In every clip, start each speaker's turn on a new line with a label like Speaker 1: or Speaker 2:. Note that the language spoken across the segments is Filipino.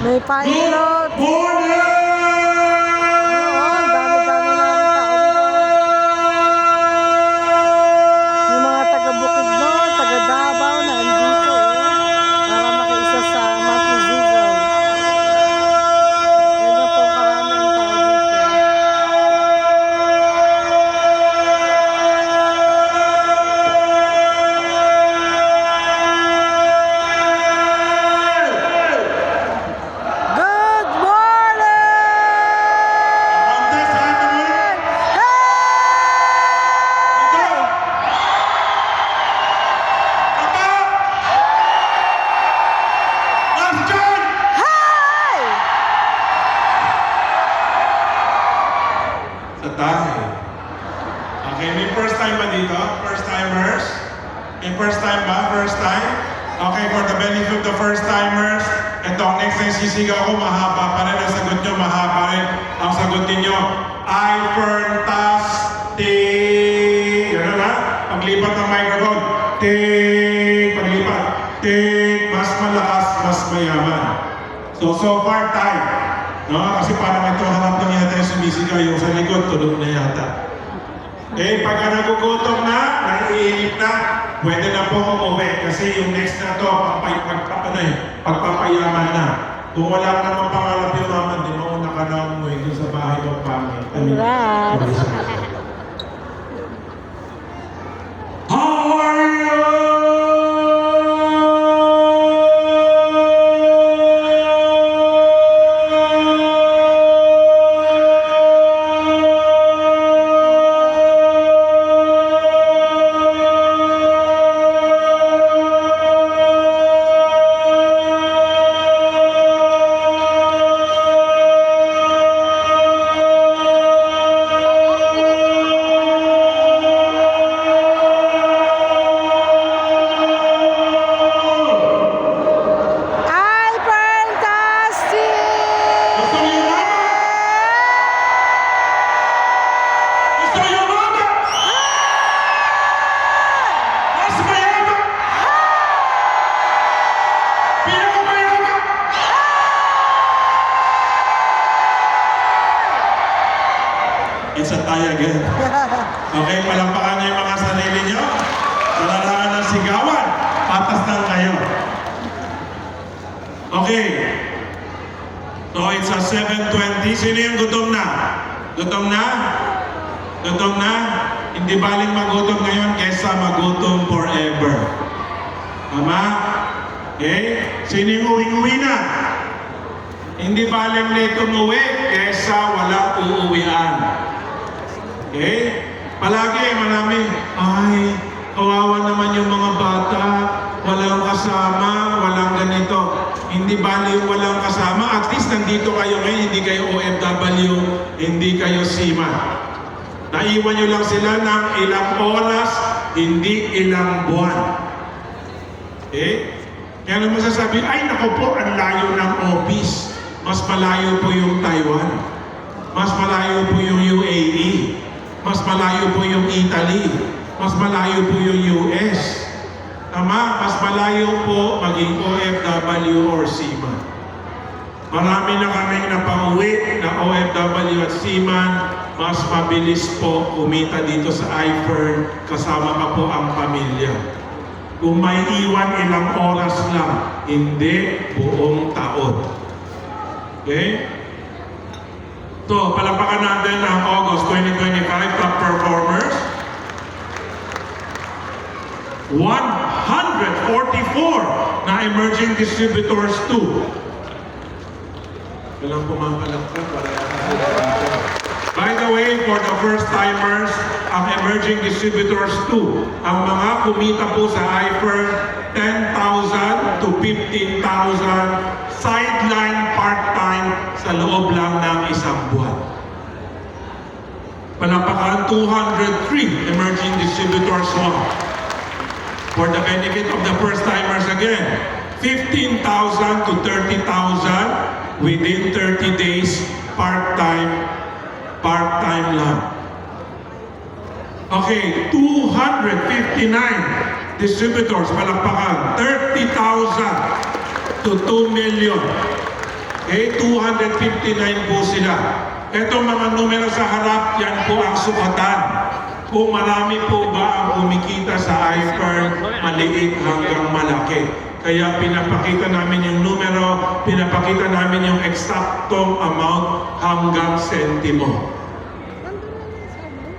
Speaker 1: May pilot.
Speaker 2: Good morning!
Speaker 1: Dami-dami na ng tao dito. Yung mga taga-Bukidnon, taga-Davao na andito para makiisa sa monthly season. Ganyan po karami ang tao dito. Good morning!
Speaker 2: Contest lahat ng morning!
Speaker 1: Hey!
Speaker 2: Aba! Last John!
Speaker 1: Hey!
Speaker 2: Sa tayo. Okay, may first time ba dito? First timers? May first time ba? First time? Okay, for the benefit of the first timers, ito, next time sisigaw ko, mahaba pa rin. Ang sagot nyo, mahaba rin. Ang sagot ninyo, I-fern-tas-ting. Gano'n ha? Paglipat ng microphone, ting. Paglipat, ting. Mas malakas, mas mayaman. So far, time. No? Kasi parang ito harap lang yata yung sumisigaw, yung sa likod, tunog na yata. Eh, pagka nagugutom na, naiinip na, pwede na po umuwi. Kasi yung next na to, pagpapayaman na. Kung wala ka namang pangalap yung mama, di mauna ka na umuwi dun sa bahay ng pangit.
Speaker 1: Congrats!
Speaker 2: How are you?
Speaker 1: Ay, fantastic!
Speaker 2: Gusto niyo yung mama? Gusto niyo yung mama? Mas mayaman? Pinakamayaman? It's a tie again. Okay, palampakan niyo yung mga sarili niyo. Talarangan ng sigawan. Patas lang kayo. Okay. So it's a 7:20. Sino yung gutom na? Gutom na? Gutom na? Hindi baling magutom ngayon kesa magutom forever. Tama? Okay? Sino yung uwing-uwi na? Hindi baling late umuwi kesa wala uuwian. Okay? Palagi marami, ay, kawawa naman yung mga bata, walang kasama, walang ganito. Hindi bali yung walang kasama, at least nandito kayo ngayon, hindi kayo OFW, hindi kayo seaman. Naiwan nyo lang sila ng ilang oras, hindi ilang buwan. Okay? Kaya naman masasabi, ay naku po, ang layo ng office. Mas malayo po yung Taiwan. Mas malayo po yung UAE. Mas malayo po yung Italy. Mas malayo po yung US. Tama, mas malayo po maging OFW or seaman. Marami na kaming napauwi na OFW at seaman. Mas mabilis po kumita dito sa I-Fern, kasama pa po ang pamilya. Kung may iwan ilang oras lang, hindi buong taon. Okay? So, palapakan natin ang August 2025 top performers. 144 na emerging distributors 2. Walang pumapalakpan para By the way, for the first timers, ang emerging distributors 2, ang mga kumita po sa I-Fern, 10,000 to 15,000 sideline part-time sa loob lang ng isang buwan. Palapakan 203 emerging distributors 1. For the benefit of the first timers again, 15,000 to 30,000 within 30 days part-time lang. Okay, 259 distributors, palakpakan, 30,000 to 2 million. Okay, 259 po sila. Itong mga numero sa harap, yan po ang sukatan. Kung marami po ba ang kumikita sa iFern, maliit hanggang malaki. Kaya pinapakita namin yung numero, pinapakita namin yung eksaktong amount hanggang sentimo.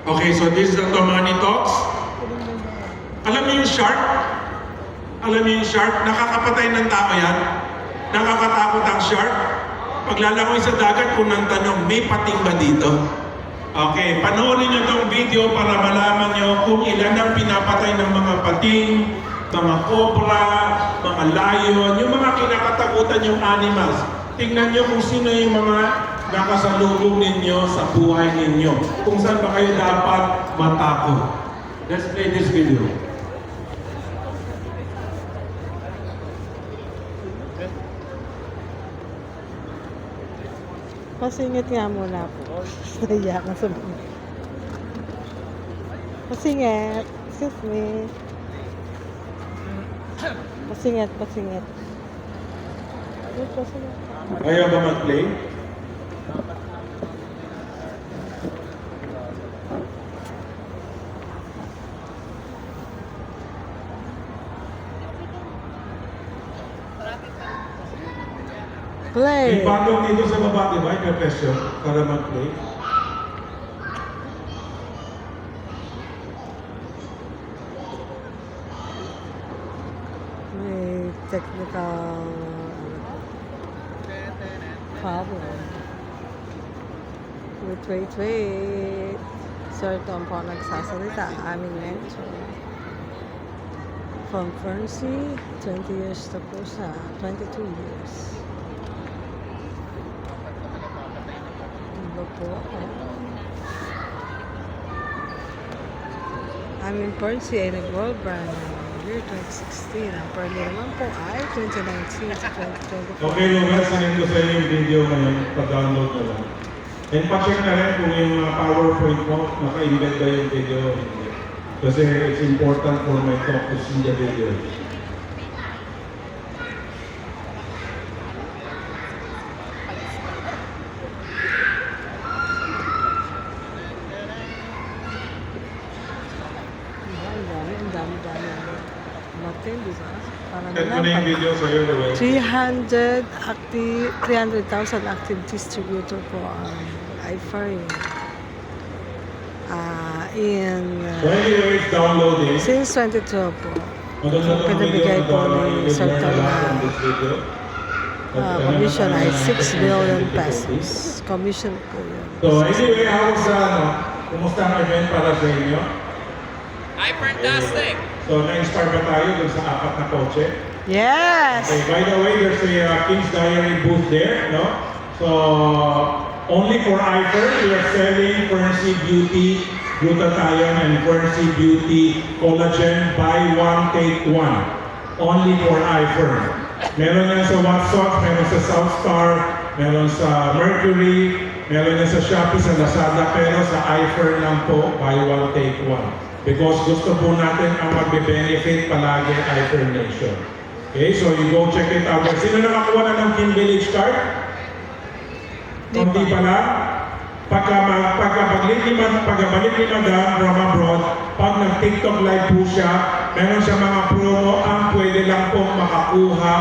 Speaker 2: Okay, so this is the Money Talks. Alam niyo yung shark? Alam niyo yung shark? Nakakapatay ng tao yan? Nakakatakot ang shark? Paglalangoy sa dagat, kung nang tanong, may pating ba dito? Okay, panoorin niyo itong video para malaman niyo kung ilan ang pinapatay ng mga pating, mga cobra, mga lion, yung mga kinakatakutan yung animals. Tingnan niyo kung sino yung mga nakasalubong ninyo sa buhay ninyo. Kung saan ba kayo dapat matakot. Let's play this video.
Speaker 1: Pasingit nga muna po. Naiyak na sa mga. Pasingit. Excuse me. Pasingit, pasingit. Pasingit.
Speaker 2: Ayaw ba mag-play?
Speaker 1: Play.
Speaker 2: May bagong dito sa baba, di ba? May question para mag-play.
Speaker 1: May technical problem. Wait. Sir Tom po nagsasalita. Aming mention. From Fernsey, 20 years to po siya. 22 years. Ano po ako? Aming Fernsey ay nag-world brand year 2016. Ang Perli naman po ay 2019 to 2024.
Speaker 2: Okay, Lugar, sinend ko sa inyo yung video ngayon. Pa-download na lang. And pa-check na rin kung yung PowerPoint mo, naka-embed ba yung video o hindi. Kasi it's important for my talk to see the video.
Speaker 1: Ang dami. Batin, di ba? Parang
Speaker 2: Send ko na yung video sa iyo, Lugar.
Speaker 1: 300,000 active distributor po ang iFern.
Speaker 2: So anyway, it's downloading.
Speaker 1: Since 2012 po.
Speaker 2: Maganda itong
Speaker 1: Pinabigay
Speaker 2: video
Speaker 1: po
Speaker 2: na
Speaker 1: ni Sir Tom na
Speaker 2: from this video.
Speaker 1: commission ay 6 billion pesos. Commission po yun.
Speaker 2: So anyway, how's kumusta ang event para sa inyo?
Speaker 3: Hi, fantastic!
Speaker 2: So na-inspire ba tayo dun sa apat na kotse?
Speaker 1: Yes!
Speaker 2: Okay, by the way, there's a King's Diary booth there, no? So, only for iFern, we are selling Fernsey Beauty Glutathione and Fernsey Beauty Collagen buy one, take one. Only for iFern. Meron yan sa Watsons, meron sa Southstar, meron sa Mercury, meron yan sa Shopee, sa Lazada, pero sa iFern lang po, buy one, take one. Because gusto po natin ang magbe-benefit palagi iFern Nation. Okay, so you go check it out. Sino nakakuha na ng King Village card? Hindi pa lang. Pagkabalik ni Madam from abroad, pag nag-TikTok live po siya, meron siya mga promo ang pwede lang pong makakuha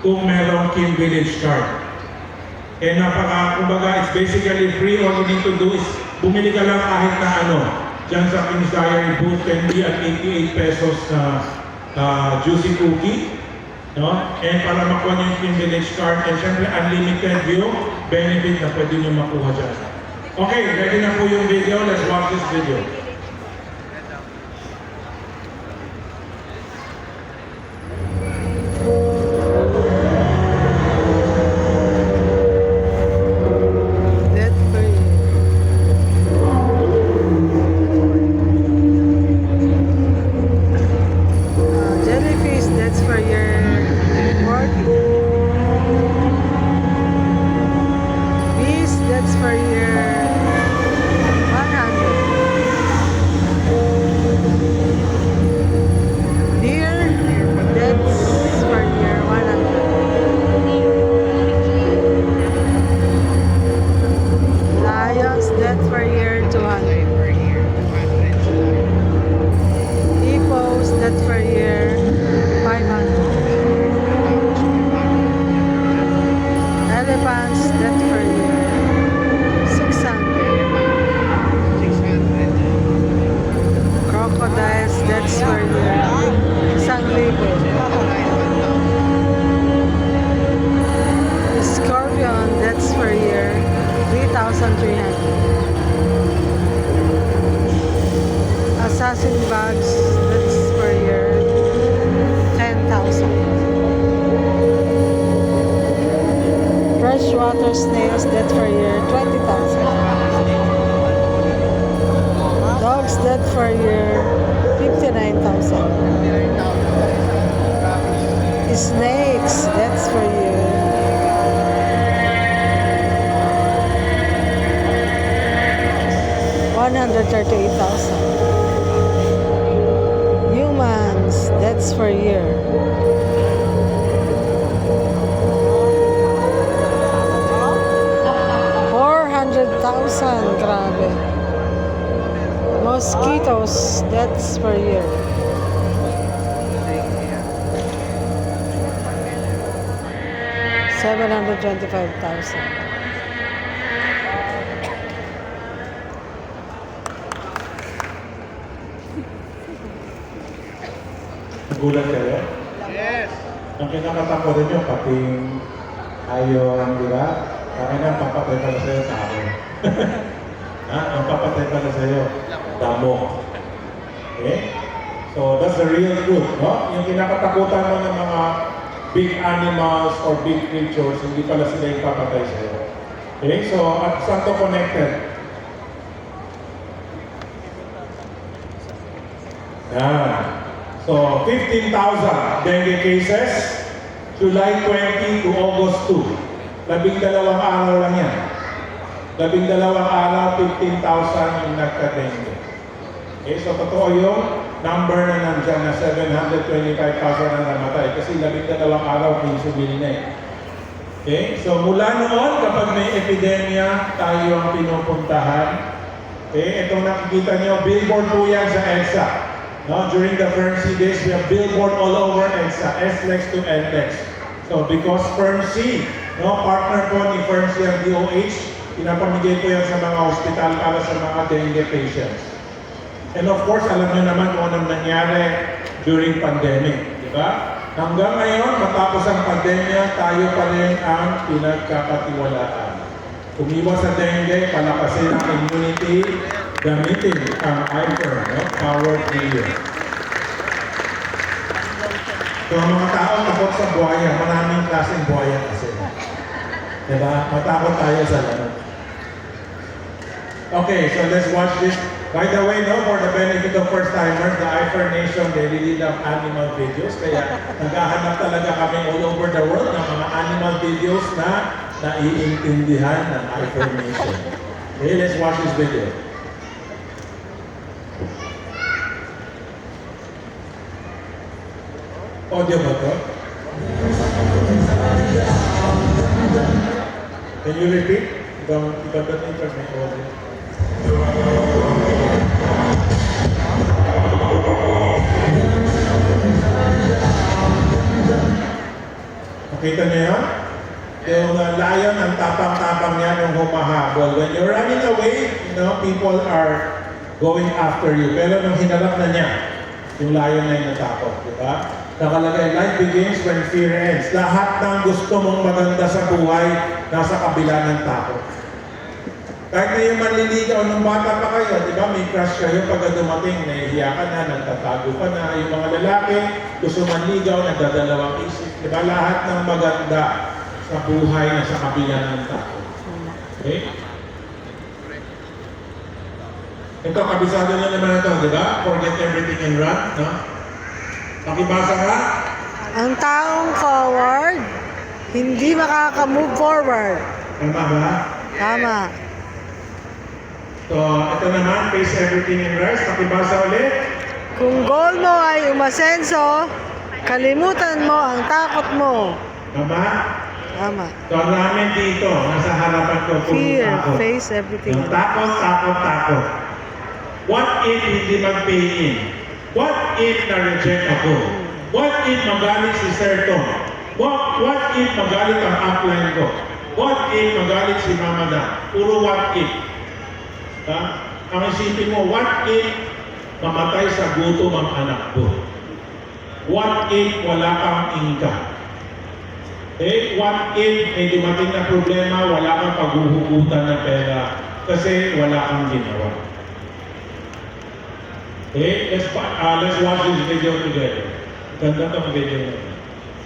Speaker 2: kung merong King Village card. Eh kumbaga, it's basically free. All you need to do is bumili ka lang kahit na ano. Diyan sa King's Diary booth, can be at 88 pesos na juicy cookie. No? And para makuha niyo yung King Village card, and syempre unlimited yung benefit na pwede niyo makuha dyan. Okay, ready na po yung video. Let's watch this video.
Speaker 1: Debt free. Jellyfish, that's for your working. Bees, that's for your 100. Elephants, that's per year. 600. Crocodiles, that's per year. 1,000. Scorpion, that's per year. 3,300. Assassin bugs, that's per year. 10,000. Freshwater snails, that's per year. 20,000. Dogs, that per year. 59,000. Snakes, that's per year. 138,000. Humans, that's per year. 400,000, grabe. Mosquitoes, that's per year. 725,000.
Speaker 4: Nagulat kayo?
Speaker 3: Yes.
Speaker 4: Ang kinakatako rin yung pating ayon, di ba? Kaya ang papatay pala sa'yo, tao. Ang papatay pala sa'yo, damo. Okay? So, that's the real truth, no? Yung kinakatakutan mo ng mga big animals or big creatures, hindi pala sila yung papatay sa'yo. Okay? So, at saan to connected? Yan. So, 15,000 dengue cases, July 20 to August 2. 12 araw lang yan. 12 araw, 15,000 yung nagka-dengue. Okay, so totoo yung number na nandyan na 725,000 na namatay kasi 12 araw, 15,000 na eh. Okay, so mula noon, kapag may epidemya, tayo ang pinupuntahan. Okay, itong nakikita nyo, billboard po yan sa EDSA. No, during the Fernsey days, we have billboard all over EDSA, SLEX to NLEX. So because Fernsey, no, partner po ni Fernsey ang DOH, pinapamigay ko yan sa mga hospital para sa mga dengue patients. And of course, alam niyo naman kung anong nangyari during pandemic, di ba? Hanggang ngayon, matapos ang pandemya, tayo pa rin ang pinagkakatiwalaan. Umiwas sa dengue, palakasin ang immunity, gamitin ang IPER, no? Power Trillion. So, ang mga tao takot sa buhaya, maraming klaseng buhaya kasi. Diba? Matakot tayo sa lahat. Okay, so let's watch this. By the way, no, for the benefit of first-timers, the IPER Nation, they really love animal videos. Kaya naghahanap talaga kami all over the world ng mga animal videos na naiintindihan ng IPER Nation. Okay, let's watch this video. Audio ba to? Can you repeat? Iba ba interest may audio? Nakita niyo yun? Yung lion, ang tapang-tapang niya nung humahabol. When you're running away, you know, people are going after you. Pero nung hinarap na niya, yung lion na yung natakot, di ba? Nakalagay, life begins when fear ends. Lahat ng gusto mong maganda sa buhay, nasa kabila ng takot. Kahit na yung manliligaw, nung bata pa kayo, di ba, may crush kayo pagka dumating, nahihiya ka na, nagtatago ka na. Yung mga lalaki, gusto manligaw, nagdadalawang isip. Di ba, lahat ng maganda sa buhay na sa kabila ng takot. Okay? Ito, kabisado na naman ito, di ba? Forget everything and run, no? Pakibasa ka?
Speaker 1: Ang taong forward, hindi makaka-move forward.
Speaker 4: Tama ba?
Speaker 1: Tama.
Speaker 4: So, ito naman, face everything and rest. Pakibasa ulit.
Speaker 1: Kung goal mo ay umasenso, kalimutan mo ang takot mo.
Speaker 4: Tama?
Speaker 1: Tama.
Speaker 4: So, ang namin dito, nasa harapan ko, puro
Speaker 1: Fear,
Speaker 4: takot.
Speaker 1: face everything.
Speaker 4: Yung takot, takot, takot. What if hindi mag-pay in? What if na-reject ako? What if magalit si Sir Tom? What if magalit ang upline ko? What if magalit si mama na? Puro what if. Ha? Ang isipin mo, what if mamatay sa gutom ang anak mo? What if wala kang income? What if may dumating na problema, wala kang paghuhugutan ng pera kasi wala kang ginawa? Let's watch this video together. Ganda tong video.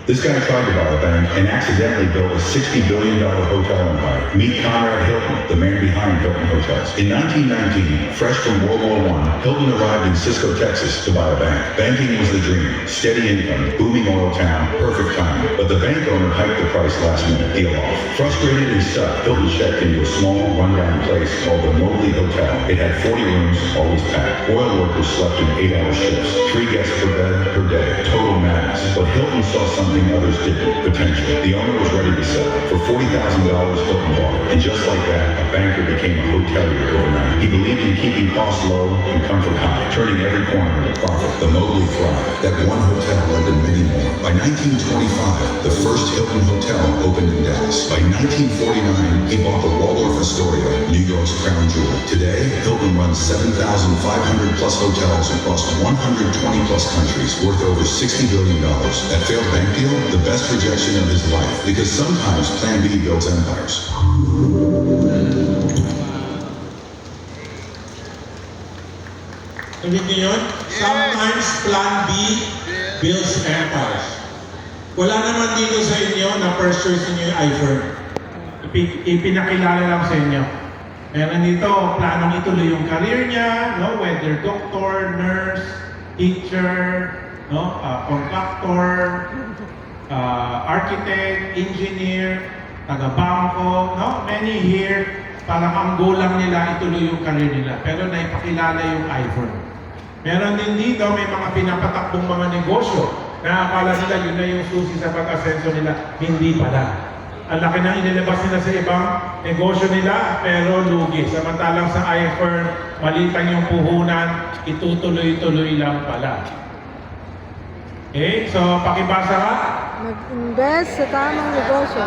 Speaker 5: This guy tried to buy a bank and accidentally built a $60 billion hotel empire. Meet Conrad Hilton, the man behind Hilton Hotels. In 1919, fresh from World War I, Hilton arrived in Cisco, Texas to buy a bank. Banking was the dream. Steady income, booming oil town, perfect timing. But the bank owner hiked the price last minute, deal off. Frustrated and stuck, Hilton checked into a small, rundown place called the Mobley Hotel. It had 40 rooms, always packed. Oil workers slept in 8-hour shifts. 3 guests per bed per day. Total madness. But Hilton saw something others didn't. Potential. The owner was ready to sell. For $40,000, Hilton bought it. And just like that, a banker became a hotelier overnight. He believed in keeping costs low and comfort high, turning every corner into profit. The Mobley thrived. That one hotel led to many more. By 1925, the first Hilton Hotel opened in Dallas. By 1949, he bought the Waldorf Astoria, New York's crown jewel. Today, Hilton runs 7,500 plus hotels across 120 plus countries, worth over $60 billion. That failed bank deal, the best projection of his life, because sometimes Plan B builds empires.
Speaker 4: Narinig niyo yun? Sometimes Plan B builds empires. Wala naman dito sa inyo na first choice niyo yung iFirm. Ipinakilala lang sa inyo. Meron dito, planong ituloy yung career niya, no? Whether doctor, nurse, teacher, no? Contractor, architect, engineer, taga-bangko, no? Many here, parang ang gulang nila ituloy yung career nila. Pero naipakilala yung iPhone. Meron din dito, may mga pinapatakbong mga negosyo na akala nila yun na yung susi sa pag-asenso nila. Hindi pala. Ang laki nang inilabas nila sa ibang negosyo nila, pero lugi. Samantalang sa iFirm, maliit lang yung puhunan, itutuloy-tuloy lang pala. Okay, so pakibasa ka.
Speaker 1: Mag-invest sa tamang negosyo.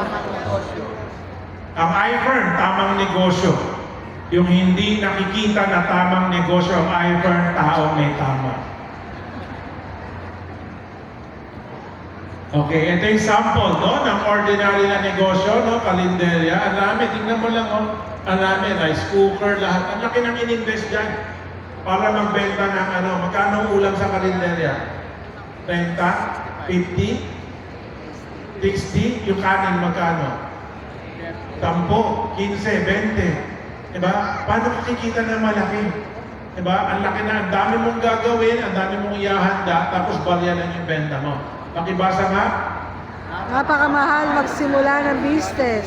Speaker 4: Ang iFirm, tamang negosyo. Yung hindi nakikita na tamang negosyo, ang iFirm, taong may tama. Okay, ito yung sample, no? Ng ordinary na negosyo, no? Kalenderya. Ang dami, tingnan mo lang, oh. Ang dami, rice cooker, lahat. Ang laki nang in-invest dyan. Para magbenta ng ano, magkano ang ulam sa kalenderya? 30? 50? 60? Yung kanin magkano? 10, 15, 20. Diba? Paano makikita na malaki? Diba? Ang laki na, ang dami mong gagawin, ang dami mong ihahanda, tapos barya lang yung benta mo. Pakibasa nga.
Speaker 1: Napakamahal magsimula ng business.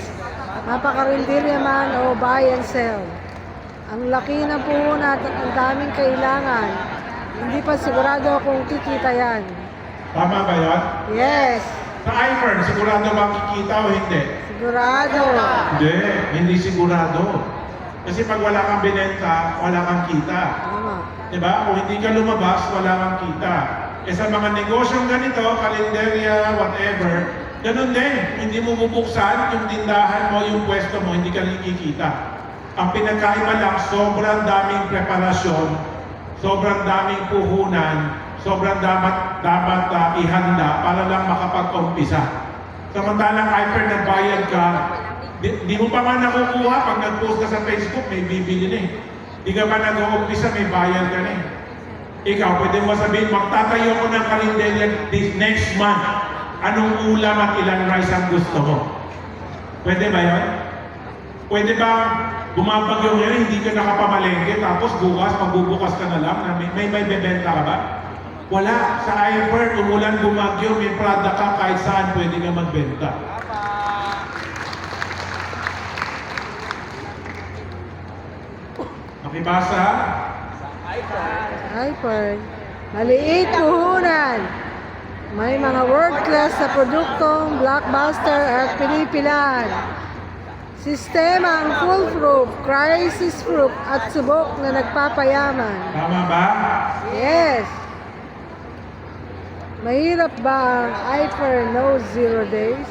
Speaker 1: Napakarinderya man o buy and sell. Ang laki ng puhunan at ang daming kailangan. Hindi pa sigurado kung kikita yan.
Speaker 4: Tama ba yun?
Speaker 1: Yes,
Speaker 4: Sa iFirm, sigurado ba kikita o hindi?
Speaker 1: sigurado.
Speaker 4: Hindi sigurado. Kasi pag wala kang binenta, wala kang kita.
Speaker 1: Tama.
Speaker 4: Diba? Kung hindi ka lumabas, wala kang kita. Eh sa mga negosyong ganito, kalenderya, whatever, ganun din. Hindi mo bubuksan yung tindahan mo, yung pwesto mo, hindi ka nakikita. Ang pinagkaiba lang, sobrang daming preparasyon, sobrang daming puhunan, sobrang dapat ihanda para lang makapag-umpisa. Samantalang iFirm nagbayad ka, di mo pa man nakukuha pag nag-post ka sa Facebook, may bibili na eh. Di ka pa nag-uumpisa, may bayad ka na eh. Ikaw, pwede mo sabihin, magtatayo ko ng kalendarya this next month. Anong ulam at ilang rice ang gusto mo? Pwede ba yun? Pwede ba bumabagyo ngayon, hindi ka nakapamalengke, tapos bukas, magbubukas ka na lang, na may bebenta ka ba? Wala. Sa iFirm, umulan, bumagyo, may product ka, kahit saan pwede ka magbenta. Makibasa?
Speaker 1: iFirm. Maliit puhunan. May mga world-class na produktong blockbuster at pinipilan. Sistema ang foolproof, crisis-proof at subok na nagpapayaman.
Speaker 4: Tama ba?
Speaker 1: Yes. Mahirap ba ang iFirm No 0 Days?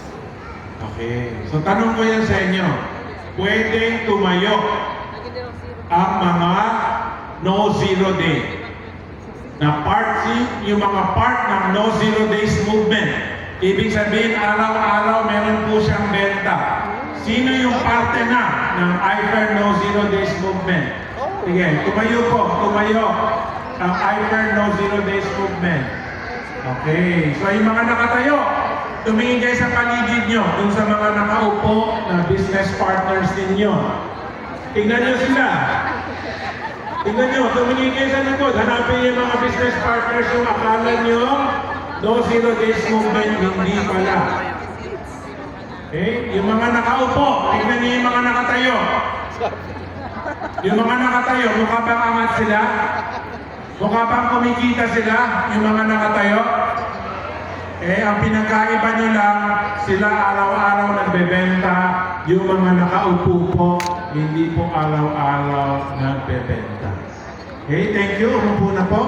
Speaker 4: Okay. So tanong ko yan sa inyo. Pwedeng tumayo ang mga no zero day na yung mga part ng no zero days movement. Ibig sabihin, araw-araw meron po siyang benta. Sino yung parte na ng IFER no zero days movement? Sige, tumayo po, tumayo ang IFER no zero days movement. Okay, so yung mga nakatayo, tumingin kayo sa paligid nyo, dun sa mga nakaupo na business partners ninyo. Tingnan nyo sila. Tingnan nyo, tumingin kayo sa likod. Hanapin yung mga business partners yung akala nyo, no zero days movement, hindi pala. Okay? Yung mga nakaupo, tingnan nyo yung mga nakatayo. Yung mga nakatayo, mukha bang angat sila? Mukha bang kumikita sila, yung mga nakatayo? Ang pinagkaiba nyo lang, sila araw-araw nagbebenta, yung mga nakaupo po, hindi po araw-araw nagbebenta. Okay, thank you. Umupo na po.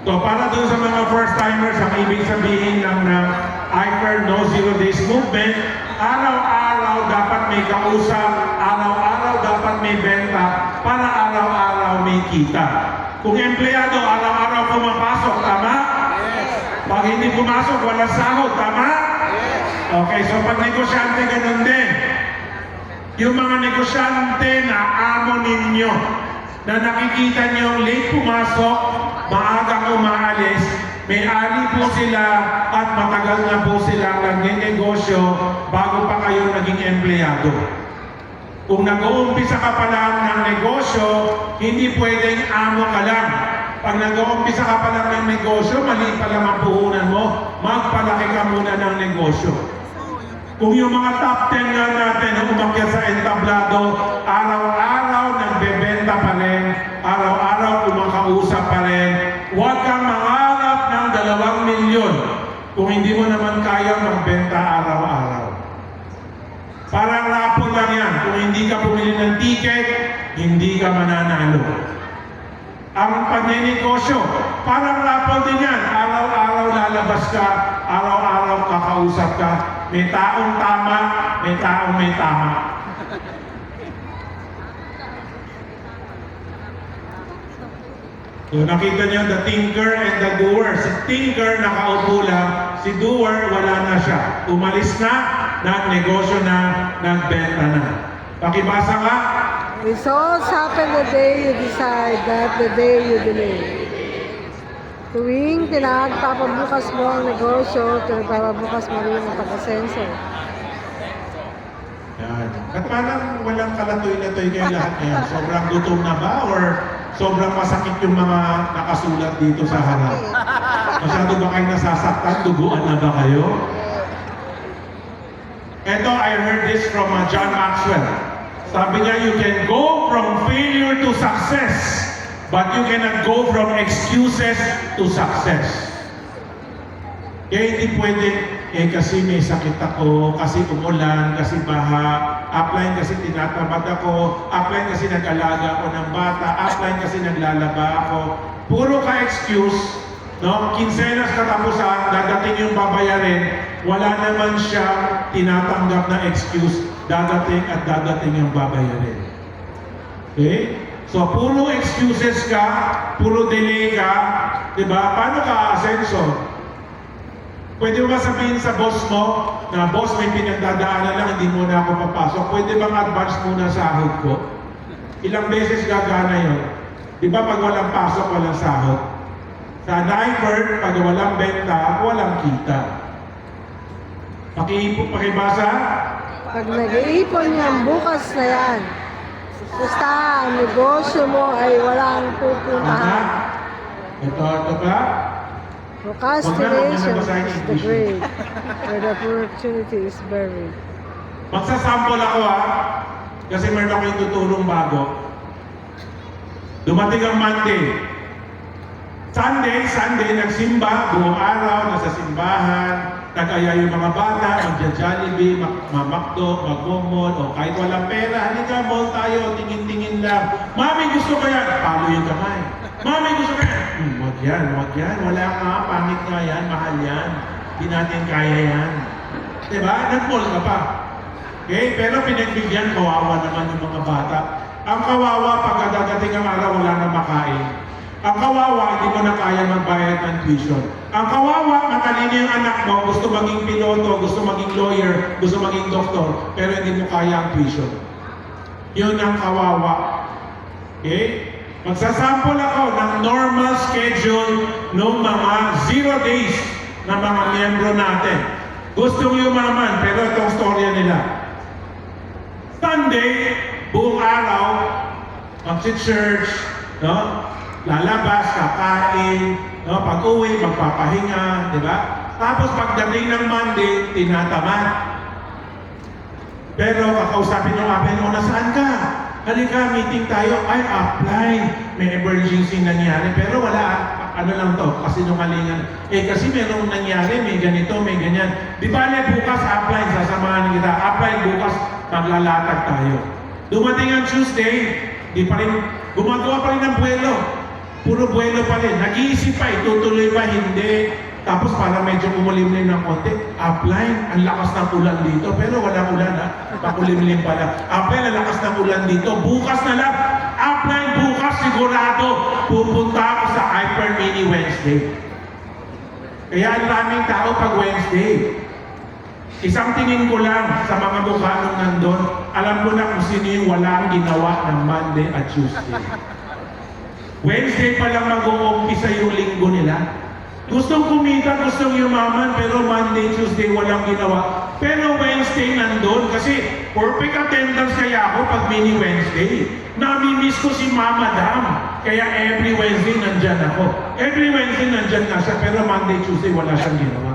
Speaker 4: So, para dun sa mga first-timers, ang ibig sabihin ng IFER No Zero Days Movement, araw-araw dapat may kausap, araw-araw dapat may benta, para araw-araw may kita. Kung empleyado, araw-araw pumapasok, tama? Pag hindi pumasok, walang sahod, tama? Okay, so pag negosyante, ganun din. Yung mga negosyante na amo ninyo, na nakikita niyo late pumasok, maagang umaalis, may-ari po sila at matagal na po silang nagnenegosyo bago pa kayo naging empleyado. Kung nag-uumpisa ka pa lang ng negosyo, hindi pwedeng amo ka lang. Pag nag-uumpisa ka pa lang ng negosyo, mali pa lang ang puhunan mo, magpalaki ka muna ng negosyo. Kung yung mga top 10 nga natin na umakyat sa entablado, araw-araw nagbebenta pa rin, araw-araw kumakausap pa rin, huwag kang mangarap ng 2 milyon kung hindi mo naman kaya magbenta araw-araw. Parang rapol lang yan. Kung hindi ka pumili ng ticket, hindi ka mananalo. Ang pagnenegosyo, parang rapol din yan. Araw-araw lalabas ka, araw-araw kakausap ka. May taong tama, may taong may tama. So nakita niyo the thinker and the doer. Si thinker nakaupo lang, si doer wala na siya. Umalis na, nagnegosyo na, nagbenta na. Pakibasa nga.
Speaker 1: Results happen the day you decide, not the day you delay. Tuwing pinagpapabukas mo ang negosyo, pinagpapabukas mo rin ang pag-asenso.
Speaker 4: Yan. At parang walang kalatoy-latoy kayo lahat ngayon. Sobrang gutom na ba? Or sobrang masakit yung mga nakasulat dito sa harap? Masyado ba kayo nasasaktan? Duguan na ba kayo? Ito, I heard this from John Maxwell. Sabi niya, you can go from failure to success, but you cannot go from excuses to success. Kaya hindi pwede, kasi may sakit ako, kasi umulan, kasi baha, upline kasi tinatamad ako, upline kasi nag-alaga ako ng bata, upline kasi naglalaba ako. Puro ka-excuse, no? Kinsenas katapusan, dadating yung babayarin, wala naman siyang tinatanggap na excuse, dadating at dadating yung babayarin. Okay? So, puro excuses ka, puro delay ka, di ba? Paano ka asenso? Pwede mo ba sabihin sa boss mo na, boss, may pinagdadaanan lang, hindi muna ako papasok. Pwede bang advance muna sahod ko? Ilang beses gagana yun? Di ba pag walang pasok, walang sahod? Sa Nike, pag walang benta, walang kita. Pakibasa?
Speaker 1: Pag nag-iipon yan, bukas na yan. Basta ang negosyo mo ay walang pupuntahan.
Speaker 4: Ito ba?
Speaker 1: Procrastination is the grave where the opportunity is buried.
Speaker 4: Magsasample ako kasi meron ako yung tutulong bago. Dumating ang Monday. Sunday, nagsimba, buong araw, nasa simbahan, nag-aya yung mga bata, magja-Jollibee, mamakdo, magmomol, o kahit walang pera, halika, mall tayo, tingin-tingin lang. Mami, gusto ko yan. Palo yung kamay. Mami, gusto ko yan. Wag yan, wala nga, pangit nga yan, mahal yan.
Speaker 2: Di natin kaya yan. Diba? Nag-mall ka pa. Okay? Pero pinagbigyan, kawawa naman yung mga bata. Ang kawawa, pagka dadating ang araw, wala na makain. Ang kawawa, hindi mo na kaya magbayad ng tuition. Ang kawawa, matalino yung anak mo, gusto maging piloto, gusto maging lawyer, gusto maging doktor, pero hindi mo kaya ang tuition. Yun ang kawawa. Okay? Magsasample ako ng normal schedule ng mga 0 days na mga miyembro natin. Gustong yumaman, pero itong storya nila. Sunday, buong araw, mag-church, no? Lalabas, kakain, no? Pag-uwi, magpapahinga, di ba? Tapos pagdating ng Monday, tinatamad. Pero kakausapin yung apen mo, nasaan ka? Halika, meeting tayo. Ay, offline. May emergency nangyari. Pero wala, ano lang to, kasinungalingan. Kasi merong nangyari, may ganito, may ganyan. Di ba, bukas offline, sasamahan kita. Offline, bukas, maglalatag tayo. Dumating ang Tuesday, di pa rin, gumagawa pa rin ng buwelo. Puro buwelo pa rin. Nag-iisip pa, itutuloy pa, hindi. Tapos para medyo kumulimlim ng konti, offline, ang lakas ng ulan dito. Pero walang ulan ha, pakulimlim pala. Offline, ang lakas ng ulan dito. Bukas na lang, offline bukas, sigurado, pupunta ako sa Hyper Mini Wednesday. Kaya ang daming tao pag Wednesday. Isang tingin ko lang sa mga mukha nung nandun, alam ko na kung sino yung walang ginawa ng Monday at Tuesday. Wednesday pa lang mag-uumpisa yung linggo nila. Gustong kumita, gustong yumaman, pero Monday, Tuesday walang ginawa. Pero Wednesday nandun kasi perfect attendance kaya ako pag mini Wednesday. Nami-miss ko si Mama Dam. Kaya every Wednesday nandyan ako. Every Wednesday nandyan nga siya, pero Monday, Tuesday wala siyang ginawa.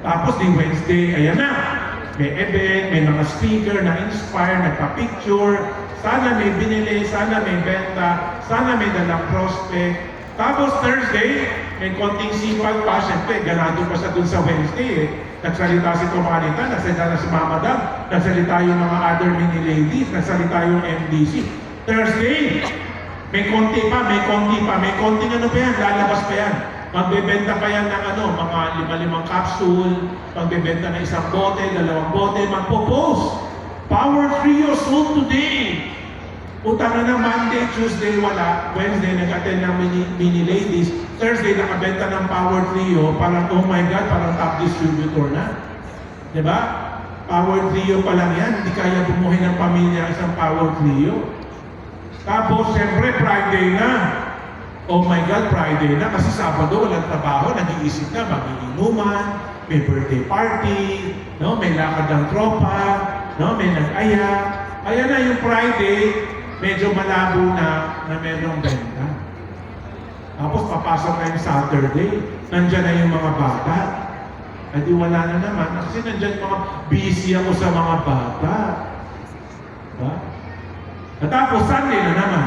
Speaker 2: Tapos di Wednesday, ayan na. May event, may mga speaker na inspire, nagpa-picture. Sana may binili, sana may benta, sana may dalang prospect. Tapos Thursday, may konting sipag pa. Siyempre, ganado pa siya dun sa Wednesday eh. Nagsalita si Tomanita, nagsalita si Mama Dam, nagsalita yung mga other mini ladies, nagsalita yung MDC. Thursday, may konti pa, may konti pa, may konting ano pa yan, lalabas pa yan. Magbebenta pa yan ng ano, mga 5 capsule, magbebenta ng 1 bote, 2 bote, magpo-post. Power Trio sold today. Utang na Monday, Tuesday wala, Wednesday nag-attend ng mini ladies, Thursday nakabenta ng Power Trio, parang oh my God, parang top distributor na. Diba? Power Trio pa lang yan, hindi kaya bumuhay ng pamilya isang Power Trio. Tapos, siyempre, Friday na. Oh my God, Friday na kasi Sabado walang trabaho, nag-iisip na mag-iinuman, may birthday party, no? May lakad ng tropa, no? May nag-aya. Ayan na yung Friday, medyo malabo na merong benta. Tapos papasok na yung Saturday, nandyan na yung mga bata. At di wala na naman, kasi nandyan mga busy ako sa mga bata. Diba? At tapos Sunday na naman,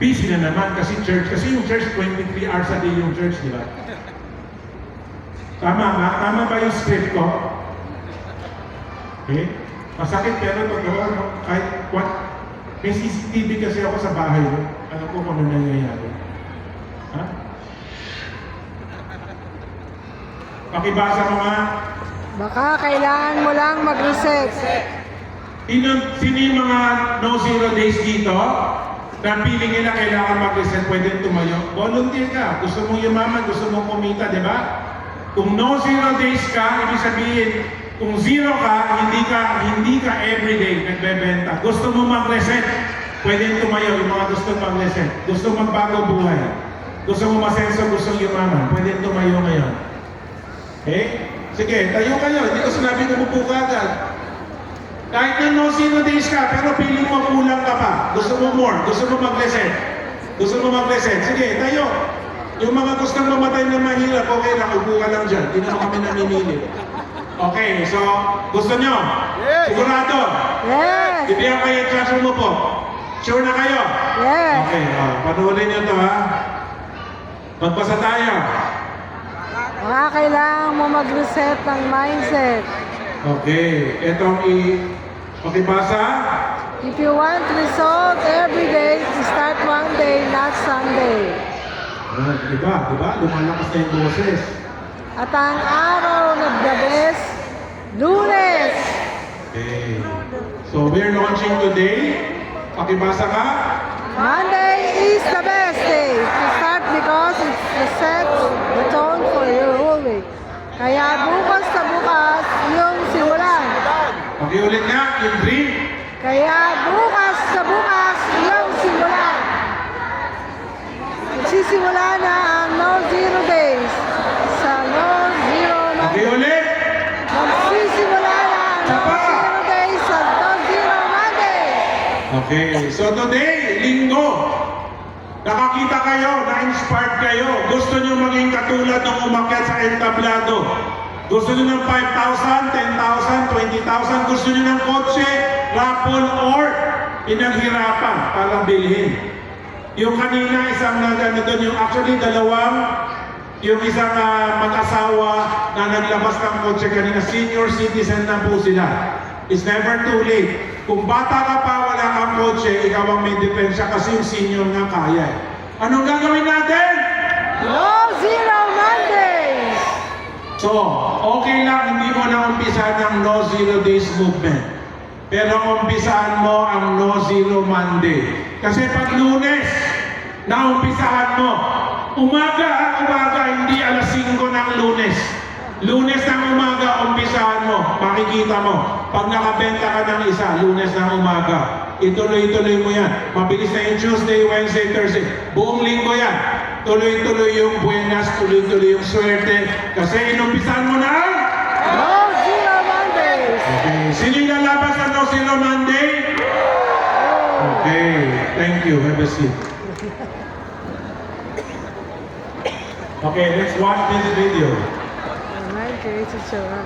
Speaker 2: busy na naman kasi church. Kasi yung church, 23 hours a day yung church, di ba? Tama nga? Tama ba yung script ko? Okay? Masakit pero totoo, no? Kahit what? May CCTV kasi ako sa bahay, no? Alam ko kung ano nangyayari. Ha? Pakibasa mo nga.
Speaker 1: Baka kailangan mo lang mag-reset.
Speaker 2: Sino yung mga no zero days dito? Na feeling nila kailangan mag-reset, pwede tumayo. Volunteer ka. Gusto mong yumaman, gusto mong kumita, di ba? Kung no zero days ka, ibig sabihin, kung zero ka, hindi ka everyday nagbebenta. Gusto mo mag-reset, pwede tumayo yung mga gusto mag-reset. Gusto magbago buhay. Gusto mo masenso, gusto yumaman, pwede tumayo ngayon. Okay? Sige, tayo kayo. Hindi ko sinabi umupo ka agad. Kahit na no zero days ka, pero feeling mo kulang ka pa. Gusto mo more, gusto mo mag-reset. Gusto mo mag-reset. Sige, tayo. Yung mga gustong mamatay na mahirap, okay lang, upo ka lang dyan. Hindi naman kami namimili. Okay, so, gusto nyo? Yes! Sigurado?
Speaker 1: Yes!
Speaker 2: Bibigyan kayo yung classroom mo po. Sure na kayo?
Speaker 1: Yes!
Speaker 2: Okay, panuulin nyo to ha. Magpasa tayo.
Speaker 1: Baka kailangan mo mag-reset ng mindset.
Speaker 2: Okay, etong pakibasa.
Speaker 1: If you want result every day, start one day, not Sunday.
Speaker 2: Diba? Lumalakas na yung boses.
Speaker 1: At ang araw ng the best, Lunes.
Speaker 2: Okay. So we're launching today. Pakibasa ka.
Speaker 1: Monday is the best day to start because it sets the tone for your whole week. Kaya bukas sa bukas yung simulan.
Speaker 2: Pakiulit nga, yung dream.
Speaker 1: Kaya bukas sa bukas yung simulan. Magsisimula na ang No Zero Days sa No Zero Monday.
Speaker 2: Pakiulit.
Speaker 1: Magsisimula na ang No Zero Days sa No Zero Monday.
Speaker 2: Okay, so today, linggo. Nakakita kayo, na-inspired kayo. Gusto nyo maging katulad ng umakyat sa entablado. Gusto nyo ng 5,000, 10,000, 20,000. Gusto nyo ng kotse, raffle, or pinaghirapan para bilhin. Yung kanina, isang nagano doon, yung actually yung isang mag-asawa na naglabas ng kotse kanina, senior citizen na po sila. It's never too late. Kung bata ka pa, wala kang kotse, ikaw ang may depensa kasi yung senior nga kaya. Anong gagawin natin?
Speaker 1: No Zero Mondays!
Speaker 2: So, okay lang, hindi mo na umpisahan ng No Zero Days movement. Pero umpisahan mo ang No Zero Monday. Kasi pag Lunes, naumpisahan mo, umaga, hindi alas 5 ng Lunes. Lunes ng umaga, umpisahan mo, makikita mo. Pag nakabenta ka ng isa, Lunes ng umaga, ituloy-tuloy mo yan. Mabilis na yung Tuesday, Wednesday, Thursday. Buong linggo yan. Tuloy-tuloy yung buenas, tuloy-tuloy yung swerte. Kasi inumpisahan mo na ang
Speaker 1: No Zero Mondays!
Speaker 2: Okay. Sino yung lalabas sa No Zero Monday? Okay. Thank you. Have a seat. Okay, let's watch this video.
Speaker 1: Mind created children.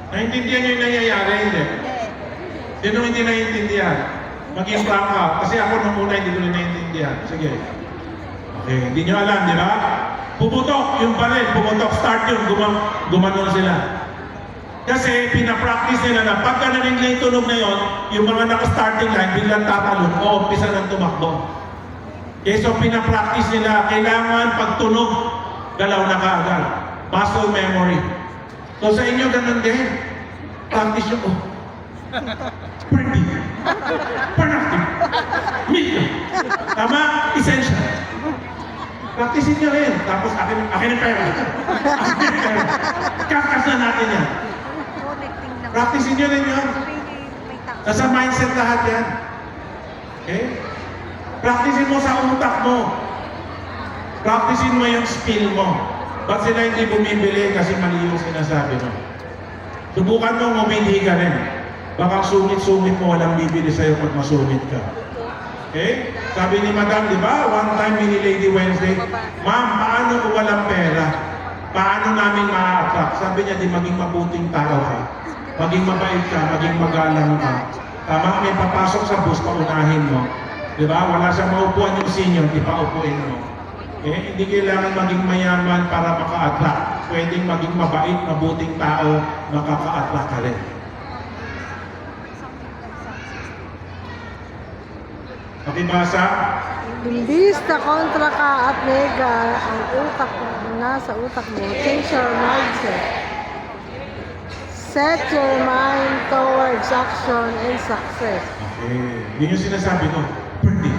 Speaker 2: Naintindihan niyo yung nangyayari, hindi? Sino hindi naiintindihan? Maging frank ka. Kasi ako nung una hindi ko rin naiintindihan. Sige. Okay, hindi niyo alam, di ba? Pumutok yung baril, pumutok, start yun, gumanon sila. Kasi pinapractice nila na pagka narinig na yung tunog na yun, yung mga naka-starting line, biglang tatalon o umpisa ng tumakbo. Okay, so pinapractice nila, kailangan pag tunog, galaw na kaagad. Muscle memory. So sa inyo, ganun din. Practice yung, oh. Pretty. Panactic. Mika. Tama? Essential. Practicein nyo rin. Tapos akin ang pera. Akin ang pera. Kakas na natin yan. Practicein nyo rin yun. Nasa mindset lahat yan. Okay? Practicein mo sa utak mo. Practicein mo yung skill mo. Ba't sila hindi bumibili kasi mali yung sinasabi mo? Subukan mo, umindi ka rin. Baka sungit-sungit mo, walang bibili sa'yo pag masungit ka. Okay? Sabi ni Madam, di ba? One time, Mini Lady Wednesday, Ma'am, paano kung walang pera? Paano namin ma-attract? Sabi niya, di maging mabuting tao ka. Maging mabait ka, maging magalang ka. Tama, may papasok sa bus, paunahin mo. Di ba? Wala siyang maupuan yung senior, di pa upuin mo. Okay? Hindi kailangan maging mayaman para maka-attract. Pwedeng maging mabait, mabuting tao, makaka-attract ka rin. Pakibasa.
Speaker 1: Imbis na kontra ka at nega ang utak mo, nasa utak mo, change your mindset. Set your mind towards action and success.
Speaker 2: Okay. Yun yung sinasabi ko. Pretty.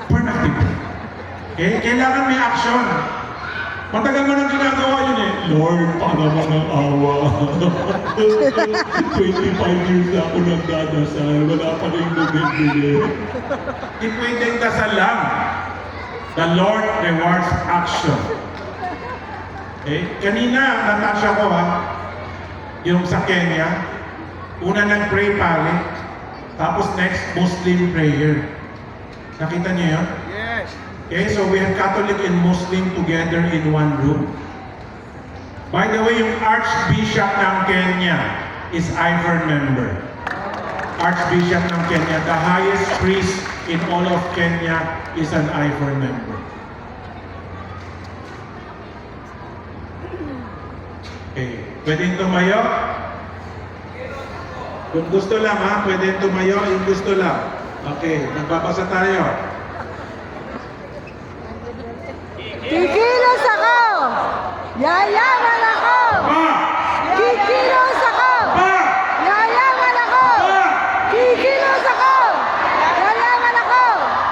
Speaker 2: Productive. Okay? Kailangan may action. Matagal mo nang ginagawa yun eh. Lord, para mga awa. 25 years na ako nagdadasal. Wala pa rin bumibili. Hindi pwedeng dasal lang. The Lord rewards action. Okay? Kanina, natasya ko ha, yung sa Kenya, una nag-pray pare, tapos next, Muslim prayer. Nakita niyo yun?
Speaker 3: Yes.
Speaker 2: Okay, so we have Catholic and Muslim together in one room. By the way, yung Archbishop ng Kenya is IFER member. Archbishop ng Kenya, the highest priest in all of Kenya is an IFER member. Okay. Pwedeng tumayo? Kung gusto lang ha, pwedeng tumayo, yung gusto lang. Okay, nagbabasa tayo.
Speaker 1: Kikilos ako! Yayaman ako!
Speaker 2: Pa!
Speaker 1: Kikilos ako!
Speaker 2: Pa!
Speaker 1: Yayaman ako!
Speaker 2: Pa!
Speaker 1: Kikilos ako! Yayaman ako!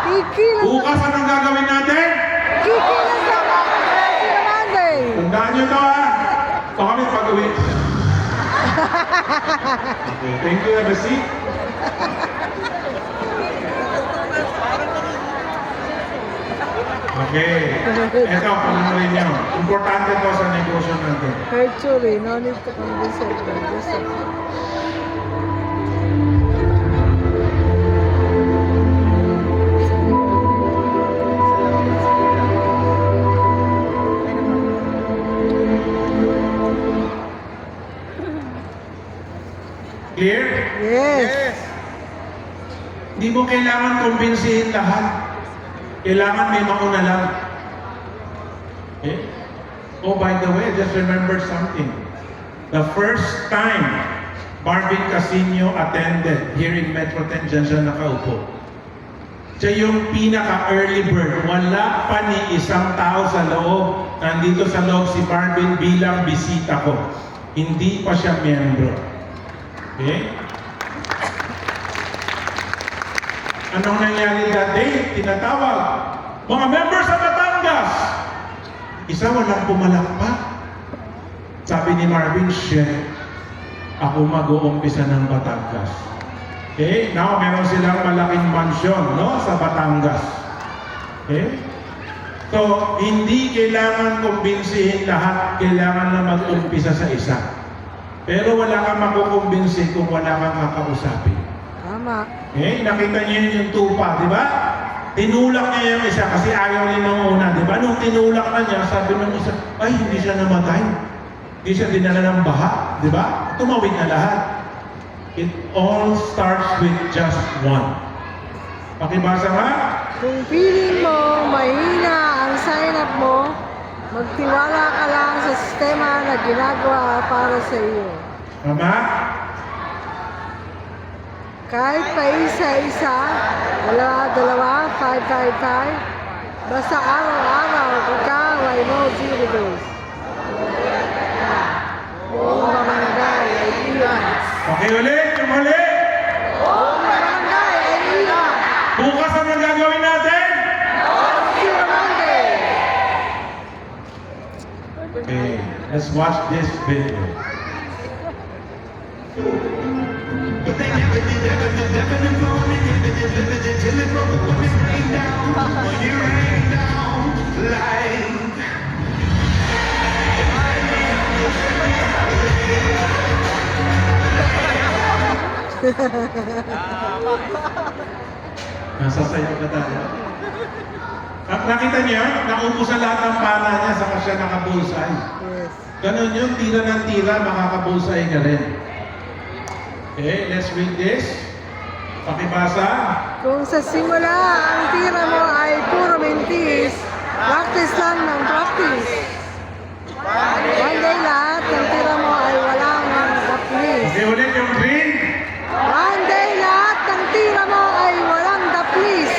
Speaker 1: Kikilos ako!
Speaker 2: Bukas anong gagawin natin?
Speaker 1: Kikilos ako! Kasi Monday!
Speaker 2: Tandaan nyo to ha. Baka kami pag-uwi. Okay, thank you. Have a seat. Okay. Ito, panunorin nyo. Importante to sa negosyo natin.
Speaker 1: Virtually, no need to convince it.
Speaker 2: Clear?
Speaker 1: Yes.
Speaker 2: Hindi mo kailangan kumbinsihin lahat. Kailangan may mauna lang. Okay? Oh, by the way, just remember something. The first time Marvin Casino attended here in Metro 10, dyan siya nakaupo. Siya yung pinaka-early bird. Wala pa ni isang tao sa loob. Nandito sa loob si Marvin bilang bisita ko. Hindi pa siya miyembro. Okay? Anong nangyari that day? Tinatawag. Mga members sa Batangas! Isa walang pumalakpak. Sabi ni Marvin, shit, ako mag-uumpisa ng Batangas. Okay? Now, meron silang malaking mansyon, no? Sa Batangas. Okay? So, hindi kailangan kumbinsihin lahat. Kailangan na mag-umpisa sa isa. Pero wala kang makukumbinsi kung wala kang kakausapin.
Speaker 1: Tama.
Speaker 2: Eh, nakita niyo yun yung tupa, di ba? Tinulak niya yung isa kasi ayaw rin ng una, di ba? Nung tinulak na niya, sabi ng isa, ay, hindi siya namatay. Hindi siya dinala ng baha, di ba? Tumawid na lahat. It all starts with just one. Pakibasa nga.
Speaker 1: Kung feeling mo mahina ang sign up mo, magtiwala ka lang sa sistema na ginagawa para sa iyo.
Speaker 2: Tama?
Speaker 1: Kahit pa isa-isa, dalawa, 555, basta araw-araw, ikaw ay no zero days. Buong barangay ay iwan.
Speaker 2: Okay, ulit, yung huli.
Speaker 1: Buong barangay ay iwan.
Speaker 2: Bukas ano gagawin natin?
Speaker 1: Zero Monday.
Speaker 2: Okay, let's watch this video. Nasasayaw ka tayo. Nakita niyo, naupo sa lahat ng pana niya, saka siya nakabulsay.
Speaker 1: Yes.
Speaker 2: Ganon yung tira ng tira, makakabulsay ka rin. Okay, let's read this. Pakibasa.
Speaker 1: Kung sa simula ang tira mo ay puro mintis, practice lang ng practice. One day lahat ng tira mo ay walang daplis.
Speaker 2: Okay, ulit yung green.
Speaker 1: One day lahat ng tira mo ay walang daplis.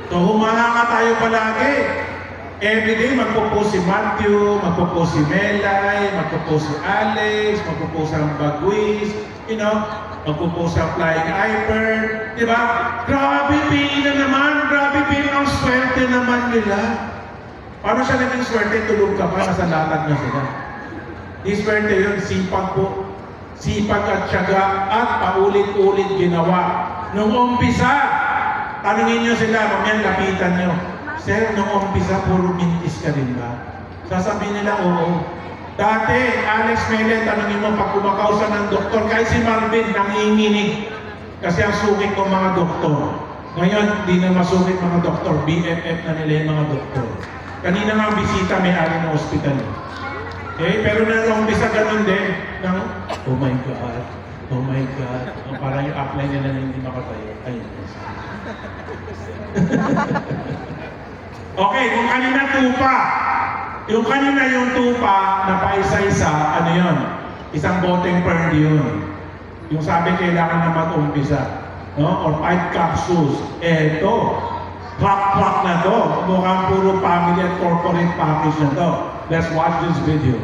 Speaker 2: So, humahanga tayo palagi. Everyday, magpo-post si Matthew, magpo-post si Melay, magpo-post si Alex, magpo-post ang Bagwis, magpo-post ang Flying Hyper, di ba? Grabe, pili na naman, grabe, pili ang swerte naman nila. Paano siya naging swerte? Tulog ka pa, nasa latag na sila. Di swerte yun, sipag po. Sipag at tiyaga at paulit-ulit ginawa. Nung umpisa, tanungin nyo sila, mamaya lapitan nyo. Sir, nung umpisa, puro mintis ka rin ba? Sasabihin nila, oo. Dati, Alex Mele, tanungin mo, pag kumakausap ng doktor, kahit si Marvin, nanginginig. Kasi ang sukit ng mga doktor. Ngayon, di na masukit mga doktor. BFF na nila yung mga doktor. Kanina nga bisita, may ari ng ospital. Okay? Pero nung umpisa, ganun din. Nang, oh my God, oh my God. Parang yung apply nila na hindi makatayo. Ayun. Okay, kung kanina tupa,
Speaker 4: Yung kanina yung tupa na paisa-isa, ano yun? Isang boteng per yun. Yung sabi kailangan na mag-umpisa. No? Or 5 capsules. Eto, crack na to. Mukhang puro family at corporate package na to. Let's watch this video.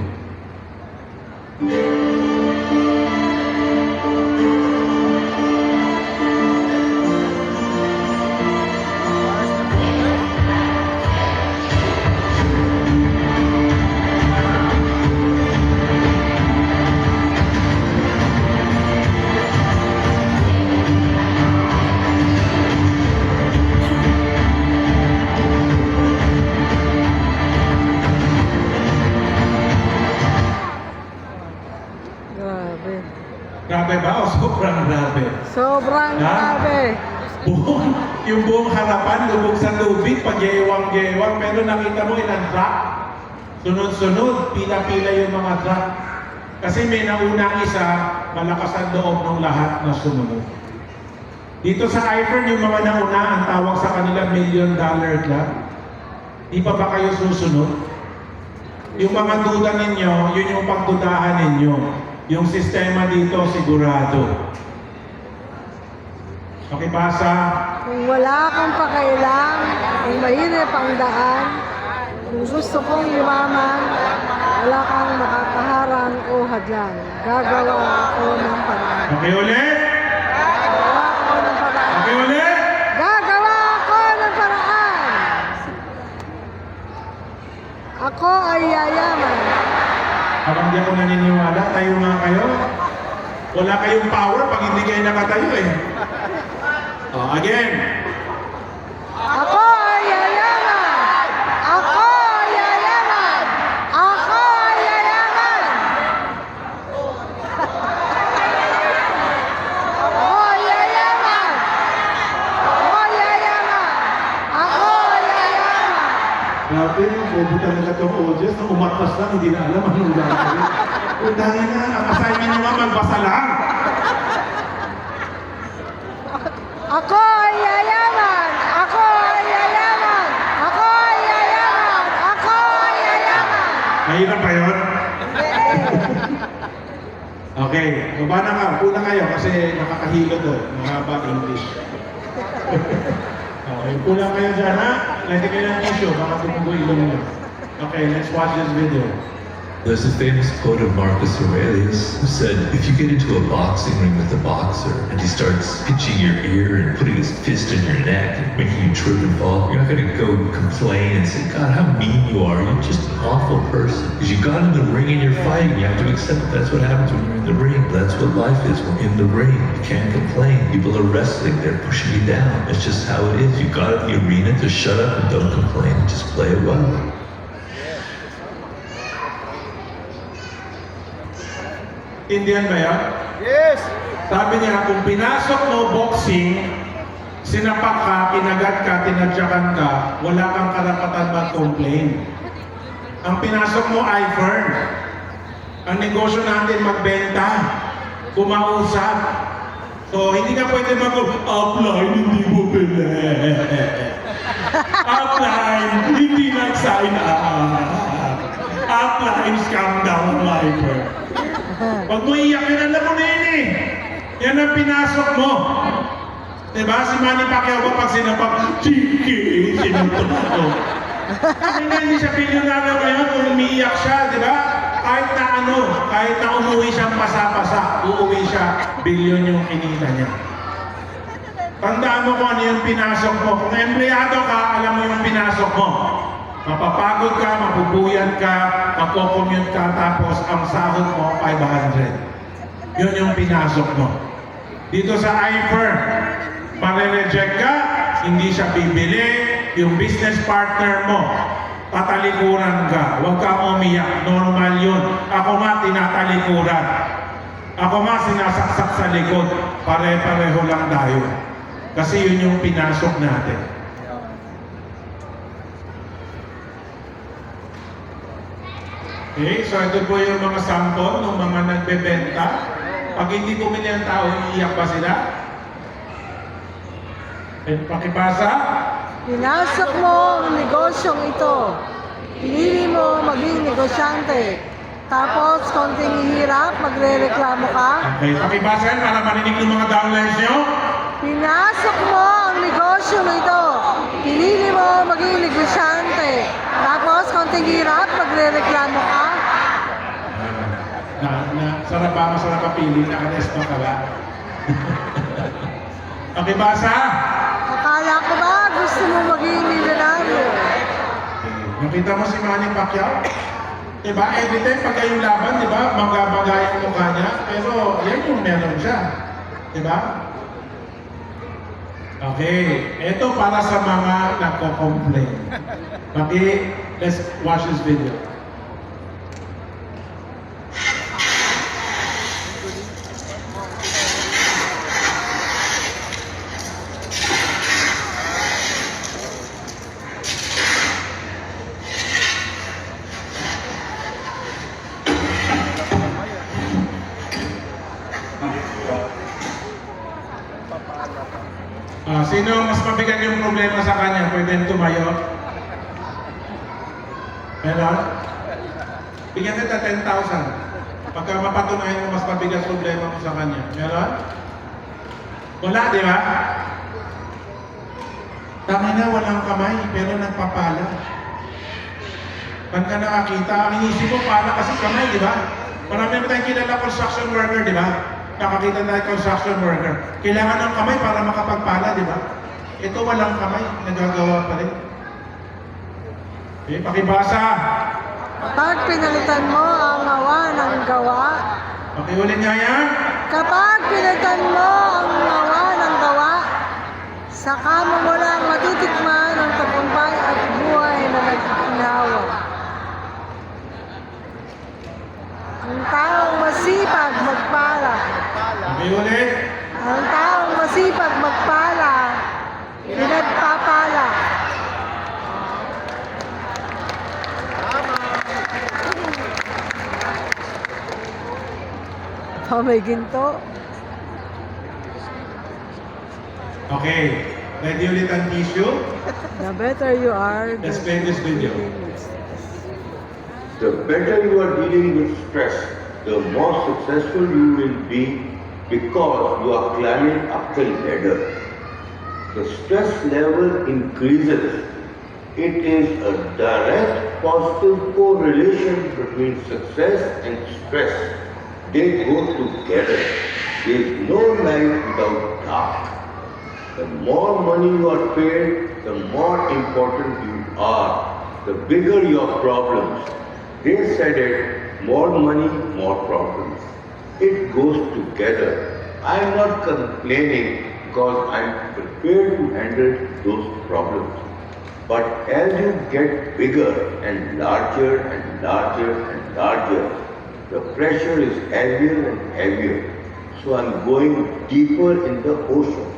Speaker 1: Grabe.
Speaker 4: Grabe ba o sobrang grabe?
Speaker 1: Sobrang
Speaker 4: Ha?
Speaker 1: grabe.
Speaker 4: Yung buong harapan, lubog sa tubig, pag-iewang-gewang, pero nakita mo ilang truck. Sunod-sunod, pila-pila yung mga truck. Kasi may naunang isa, malakas ang loob ng lahat na sumunod. Dito sa iPhone, yung mga nauna, ang tawag sa kanila $1 million club. Di pa ba kayo susunod? Yung mga duda ninyo, yun yung pagdudahan ninyo. Yung sistema dito, sigurado. Pakibasa.
Speaker 1: Kung wala kang pakailang, kung mahirap ang daan, kung gusto kong yumaman, wala kang makakaharang o hadlang. Gagawa ako ng paraan.
Speaker 4: Pakiulit.
Speaker 1: Gagawa ako ng paraan.
Speaker 4: Pakiulit.
Speaker 1: Gagawa ako ng paraan. Ako ay yayaman.
Speaker 4: Habang di ako naniniwala, tayo nga kayo. Wala kayong power pag hindi kayo nakatayo eh. Again.
Speaker 1: Ako ay yayaman. Ako ay yayaman. Ako ay yayaman. Ako ay yayaman. Ako ay yayaman. Ako ay yayaman.
Speaker 4: Grabe, bobo talaga itong audience. Nung umatras lang, hindi na alam anong gagawin. Kung dahil na, ang assignment nyo nga magbasa lang.
Speaker 1: Ako ay yayaman. Ako ay yayaman. Ako ay yayaman. Ako ay yayaman.
Speaker 4: Mahirap ba yun? Okay, baba na ka. Puna kayo kasi nakakahilo to. Mahaba English. Okay, puna kayo dyan ha. Lagi kayo ng issue, baka tumugo ilong nyo. Okay, let's watch this video.
Speaker 6: There's a famous quote of Marcus Aurelius who said, if you get into a boxing ring with a boxer and he starts pinching your ear and putting his fist in your neck and making you trip and fall, you're not going to go complain and say, God, how mean you are. You're just an awful person. Because you got in the ring and you're fighting. You have to accept that that's what happens when you're in the ring. That's what life is. We're in the ring. You can't complain. People are wrestling. They're pushing you down. It's just how it is. You got in the arena to shut up and don't complain. Just play it well.
Speaker 4: Indian ba yan?
Speaker 3: Yes!
Speaker 4: Sabi niya, kung pinasok mo boxing, sinapak ka, kinagat ka, tinadyakan ka, wala kang karapatan mag-complain. Ang pinasok mo ay firm. Ang negosyo natin magbenta, kumausap. So, hindi ka pwede mag-upline, hindi mo pala. Upline, hindi nag-sign up. Upline, scam down, my friend. Pag mo iyak, yun alam mo na yun eh. Yan ang pinasok mo. Diba? Si Manny Pacquiao pa pag sinapak, Chiki, sinuntok ako. Kasi nga hindi siya bilyonaryo ngayon kung umiiyak siya, diba? Kahit na umuwi siyang pasa-pasa, uuwi siya, bilyon yung kinita niya. Tandaan mo kung ano yung pinasok mo. Kung empleyado ka, alam mo yung pinasok mo. Mapapagod ka, mapupuyan ka, magko-commute ka, tapos ang sahod mo, 500. Yun yung pinasok mo. Dito sa iFirm, mare-reject ka, hindi siya bibili, yung business partner mo, tatalikuran ka, huwag kang umiyak, normal yun. Ako nga, tinatalikuran. Ako nga, sinasaksak sa likod, pare-pareho lang tayo. Kasi yun yung pinasok natin. Okay, so ito po yung mga sample ng mga nagbebenta. Pag hindi bumili ang tao, iiyak ba sila? Pakipasa.
Speaker 1: Pinasok mo ang negosyong ito. pinili mo maging negosyante. Tapos, konting hirap, magre-reklamo ka.
Speaker 2: Okay, pakibasa yan para marinig ng mga downlines nyo.
Speaker 1: Pinasok mo ang negosyo na ito. Pinili mo maging negosyante. Tapos, konting hirap, magre-reklamo ka.
Speaker 2: Sarap ba? Masarap ang pili. Nakares pa pala. Pakibasa.
Speaker 1: Akala ko ba gusto mo maging milyonaryo?
Speaker 2: Nakita mo si Manny Pacquiao? Diba? Every time pag yung laban, diba? Magabagay ang mukha niya. Pero yan yung meron siya. Diba? Okay. Ito para sa mga nagko-complain. Let's watch this video. Sino ang mas mabigat yung problema sa kanya? Pwede tumayo? Meron? Bigyan kita 10,000. Pagka mapatunayan mo mas mabigat problema mo sa kanya. Meron? Wala, di ba? Tama na, walang kamay, pero nagpapala. Pagka nakakita, ang inisip mo, pala kasi kamay, di ba? Marami naman tayong kilala construction worker, di ba? Nakakita na construction worker. Kailangan ng kamay para makapagpala, di ba? Ito walang kamay, nagagawa pa rin. Okay, pakibasa.
Speaker 1: Kapag pinalitan mo ang awa ng gawa,
Speaker 2: Pakiulit nga yan.
Speaker 1: kapag pinalitan mo ang awa ng gawa, saka mo walang matitikman ang tagumpay at buhay na nagkinawa. Ang taong masipag magpala.
Speaker 2: Pakiulit.
Speaker 1: Ang taong masipag magpala, pinagpapala. Oh, may ginto.
Speaker 2: Okay. Ready ulit ang tissue?
Speaker 1: The better you are,
Speaker 2: Let's play this video.
Speaker 7: The better you are dealing with stress, the more successful you will be because you are climbing up the ladder. The stress level increases. It is a direct positive correlation between success and stress. They go together. There is no light without dark. The more money you are paid, the more important you are. The bigger your problems. They said it, more money, more problems. It goes together. I am not complaining because I am prepared to handle those problems. But as you get bigger and larger and larger and larger, the pressure is heavier and heavier. So I'm going deeper in the ocean.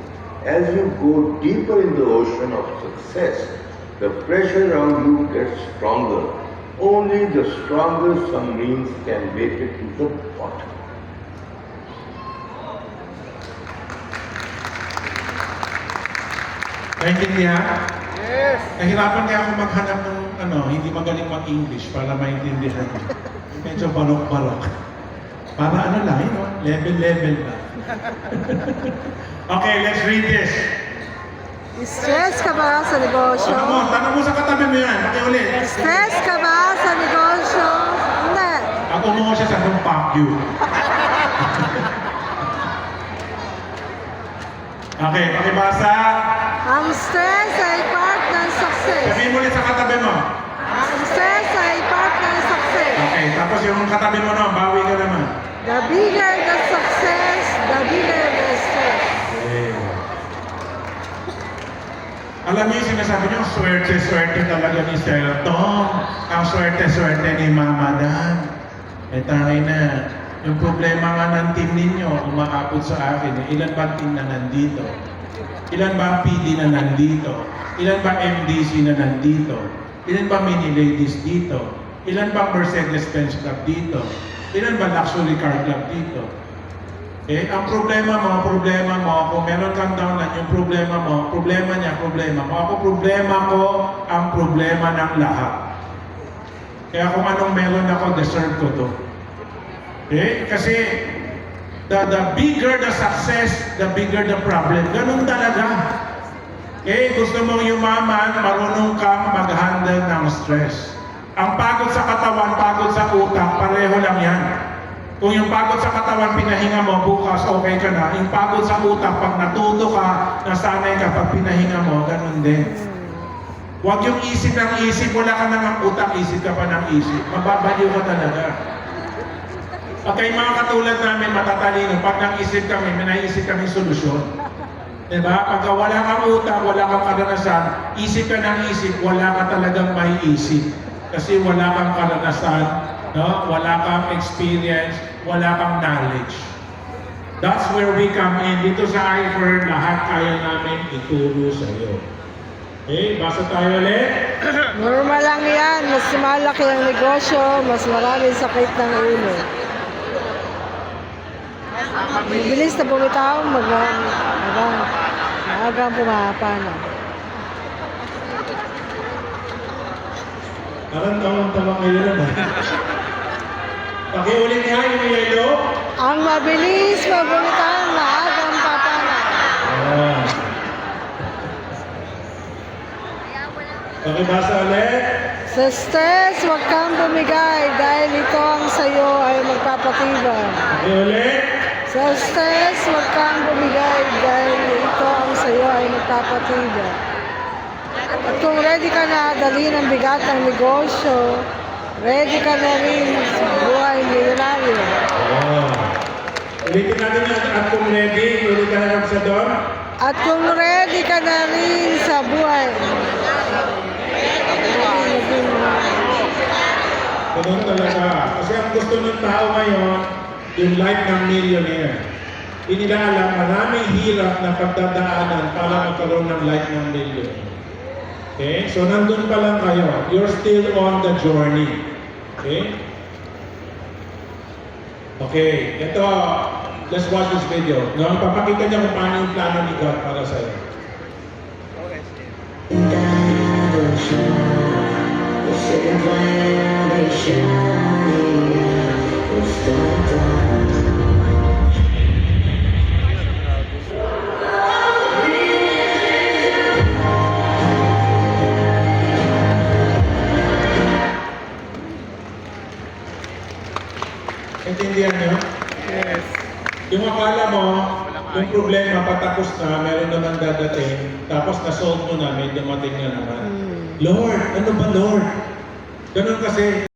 Speaker 7: As you go deeper in the ocean of success, the pressure around you gets stronger. Only the strongest submarines can make it to the bottom.
Speaker 2: Naintindihan? Yes! Nahirapan kaya ako maghanap ng hindi magaling mag-English para maintindihan mo. Medyo balok-balok. Para lang, level-level na. Okay, let's read this.
Speaker 1: Stress ka ba sa negosyo?
Speaker 2: Tanong mo sa katabi mo yan. Pakiulit.
Speaker 1: Stress ka ba sa negosyo? Hindi.
Speaker 2: Ako mo siya sa fuck you. Okay, pakibasa.
Speaker 1: Ang stress ay part ng success.
Speaker 2: Sabihin mo ulit sa katabi mo.
Speaker 1: Ang stress ay part ng success.
Speaker 2: Okay, tapos yung katabi mo bawi ka naman.
Speaker 1: The bigger the success, the bigger the stress.
Speaker 2: Okay. Alam niyo yung sinasabi niyo, swerte-swerte talaga ni Sir Tom. Ang swerte-swerte ni Mama Dan. Tayo na. Yung problema nga ng team ninyo, umaabot sa akin. Ilan ba ang team na nandito? Ilan ba ang PD na nandito? Ilan ba MDC na nandito? Ilan ba mini ladies dito? Ilan ba Mercedes-Benz Club dito? Ilan ba luxury car club dito? Okay? Ang problema mo, kung meron kang downline, yung problema mo, problema niya, problema mo. Ako, problema ko, ang problema ng lahat.
Speaker 4: Kaya kung anong meron ako, deserve ko to. Okay? Kasi the bigger the success, the bigger the problem. Ganun talaga. Okay? Gusto mong yumaman, marunong kang mag-handle ng stress. Ang pagod sa katawan, pagod sa utak, pareho lang yan. Kung yung pagod sa katawan, pinahinga mo, bukas okay ka na. Yung pagod sa utak, pag natuto ka, nasanay ka, pag pinahinga mo, ganun din. Huwag yung isip ng isip, wala ka nang utak, isip ka pa ng isip. Mababaliw ka talaga. Pag kayo mga katulad namin, matatalino, pag nang-isip kami, may naisip kami solusyon. Diba? Pagka wala kang utak, wala kang karanasan, isip ka ng isip, wala ka talagang may isip. Kasi wala kang karanasan, no? Wala kang experience, wala kang knowledge. That's where we come in. Dito sa iFern, lahat kaya namin ituro sa iyo. Okay, basa tayo ulit.
Speaker 1: Normal lang yan. Mas malaki ang negosyo, mas maraming sakit ng ulo. Mabilis na bumitaw, maagang pumahapa na.
Speaker 4: Parang tawang-tawang kayo rin. Pakiulit nga yung yellow.
Speaker 1: Ang mabilis mabumitaw, maagang papana.
Speaker 4: Pakibasa ulit.
Speaker 1: Sa stress, huwag kang bumigay dahil ito ang sayo ay magpapatibay.
Speaker 4: Pakiulit.
Speaker 1: Sa stress, huwag kang bumigay dahil ito ang sayo ay magpapatibay. At kung ready ka na dalhin ang bigat ng negosyo, ready ka na rin sa buhay milyonaryo.
Speaker 4: Ulitin natin yan. At kung ready, ulitin natin sa doon.
Speaker 1: At kung ready ka na rin sa buhay.
Speaker 4: Ganun talaga. Kasi ang gusto ng tao ngayon, yung life ng millionaire. Hindi nila alam, maraming hirap na pagdadaanan para magkaroon ng life ng millionaire. Okay? So, nandun pa lang kayo. You're still on the journey. Okay? Okay. Ito, let's watch this video. No? Papakita niya kung paano yung plano ni God para sa'yo. Intindihan niyo?
Speaker 1: Yes.
Speaker 4: Yung akala mo, yung problema patapos na, meron naman dadating, tapos na-solve mo na, may dumating na naman. Lord, ano ba Lord? Ganun kasi.